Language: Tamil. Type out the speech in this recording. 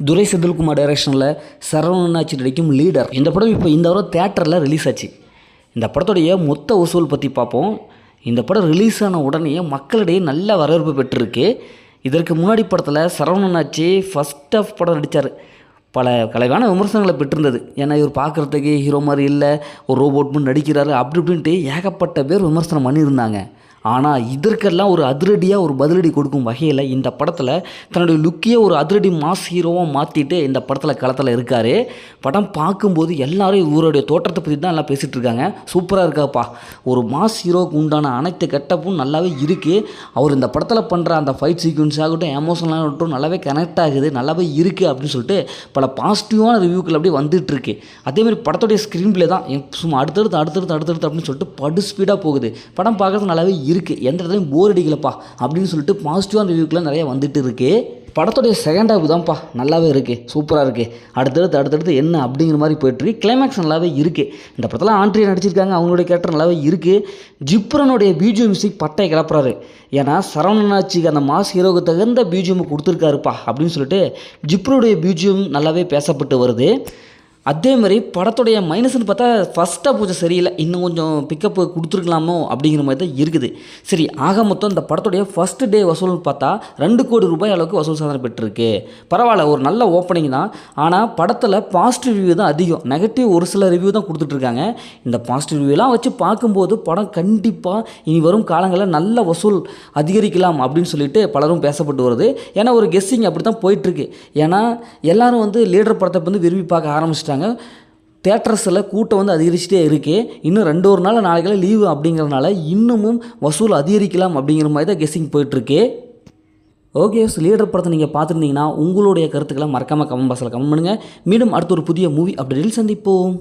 துரை செந்தில்குமார் டைரக்ஷனில் சரவணனாச்சி நடிக்கும் லீடர் இந்த படம் இப்போ இந்த வாரம் தேட்டரில் ரிலீஸ் ஆச்சு. இந்த படத்துடைய மொத்த வசூல் பற்றி பார்ப்போம். இந்த படம் ரிலீஸ் ஆன உடனே மக்களிடையே நல்ல வரவேற்பு பெற்றிருக்கு. இதற்கு முன்னாடி படத்தில் சரவணனாச்சி ஃபஸ்ட் ஆஃப் படம் நடித்தார். பல கலைவான விமர்சனங்களை பெற்றிருந்தது. ஏன்னா இவர் பார்க்குறதுக்கு ஹீரோ மாதிரி இல்லை, ஒரு ரோபோட் மாதிரி நடிக்கிறாரு அப்படி இப்படின்ட்டு ஏகப்பட்ட பேர் விமர்சனம் பண்ணியிருந்தாங்க. ஆனால் இதற்கெல்லாம் ஒரு அதிரடியாக ஒரு பதிலடி கொடுக்கும் வகையில் இந்த படத்தில் தன்னுடைய லுக்கையே ஒரு அதிரடி மாஸ் ஹீரோவாக மாற்றிட்டு இந்த படத்தில் களத்தில் இருக்கார். படம் பார்க்கும்போது எல்லாரும் இவருடைய தோற்றத்தை பற்றி தான் எல்லாம் பேசிகிட்டு இருக்காங்க. சூப்பராக இருக்காப்பா, ஒரு மாஸ் ஹீரோவுக்கு உண்டான அனைத்து கெட்டப்பும் நல்லாவே இருக்குது. அவர் இந்த படத்தில் பண்ணுற அந்த ஃபைட் சீக்வன்ஸ் ஆகட்டும், எமோஷனலாக ஆகட்டும் நல்லாவே கனெக்ட் ஆகுது, நல்லாவே இருக்குது அப்படின்னு சொல்லிட்டு பல பாசிட்டிவான ரிவ்யூக்கள் அப்படியே வந்துட்டுருக்கு. அதேமாதிரி படத்துடைய ஸ்க்ரீன் பிளே தான் சும்மா அடுத்தடுத்து அப்படின்னு சொல்லிட்டு படு ஸ்பீடாக போகுது. படம் பார்க்குறது நல்லாவே இருக்குது, எந்த இடத்துலையும் போர் அடிக்கலப்பா அப்படின்னு சொல்லிட்டு பாசிட்டிவான ரிவ்யூக்கெலாம் நிறையா வந்துட்டு இருக்குது. படத்துடைய செகண்ட் ஹாஃப் தான்ப்பா நல்லாவே இருக்குது, சூப்பராக இருக்குது. அடுத்தடுத்து என்ன அப்படிங்கிற மாதிரி போய்ட்டுருக்கு. கிளைமேக்ஸ் நல்லாவே இருக்குது. இந்த படத்தில் ஆண்ட்ரியா நடிச்சிருக்காங்க, அவங்களுடைய கேரக்டர் நல்லாவே இருக்குது. ஜிப்ரனுடைய பிஜிஎம் மியூசிக் பட்டை கிளப்புறாரு. ஏன்னா சரவணனாச்சிக்கு அந்த மாஸ் ஹீரோவுக்கு தகுந்த பிஜிஎம் கொடுத்துருக்காருப்பா அப்படின்னு சொல்லிட்டு ஜிப்ரனுடைய பிஜிஎம் நல்லாவே பேசப்பட்டு வருது. அதேமாதிரி படத்துடைய மைனஸ்ன்னு பார்த்தா ஃபஸ்ட்டாக பூஜை சரியில்லை, இன்னும் கொஞ்சம் பிக்கப்பு கொடுத்துருக்கலாமோ அப்படிங்கிற மாதிரி தான் இருக்குது. சரி, ஆக மொத்தம் இந்த படத்துடைய ஃபஸ்ட்டு டே வசூல்னு பார்த்தா 2 கோடி ரூபாய் அளவுக்கு வசூல் சாதனை பெற்றிருக்கு. பரவாயில்ல, ஒரு நல்ல ஓப்பனிங் தான். ஆனால் படத்தில் பாசிட்டிவ் ரிவ்யூ தான் அதிகம், நெகட்டிவ் ஒரு சில ரிவ்யூ தான் கொடுத்துட்ருக்காங்க. இந்த பாசிட்டிவ் ரிவ்யூலாம் வச்சு பார்க்கும்போது படம் கண்டிப்பாக இனி வரும் காலங்களில் நல்ல வசூல் அதிகரிக்கலாம் அப்படின்னு சொல்லிட்டு பலரும் பேசப்பட்டு வருது. ஏன்னா ஒரு கெஸ்ஸிங் அப்படி தான் போயிட்டுருக்கு. ஏன்னா எல்லோரும் லீடர் படத்தை விரும்பி பார்க்க ஆரம்பிச்சிட்டாங்க. தேட்டர்ஸில் கூட்டம் அதிகரிச்சுட்டே இருக்குது. இன்னும் 2 நாள் நாளைக்கு லீவு அப்படிங்கிறதுனால இன்னமும் வசூல் அதிகரிக்கலாம் அப்படிங்கிற மாதிரி தான் கெஸ்ஸிங் போயிட்டுருக்கு. ஓகே, லீடர் படத்தை நீங்கள் பார்த்துருந்தீங்கன்னா உங்களுடைய கருத்துக்களை மறக்காமல் கமெண்ட் பாக்ஸில் கமெண்ட் பண்ணுங்கள். மீண்டும் அடுத்த ஒரு புதிய மூவி அப்டேட்டில் சந்திப்போம்.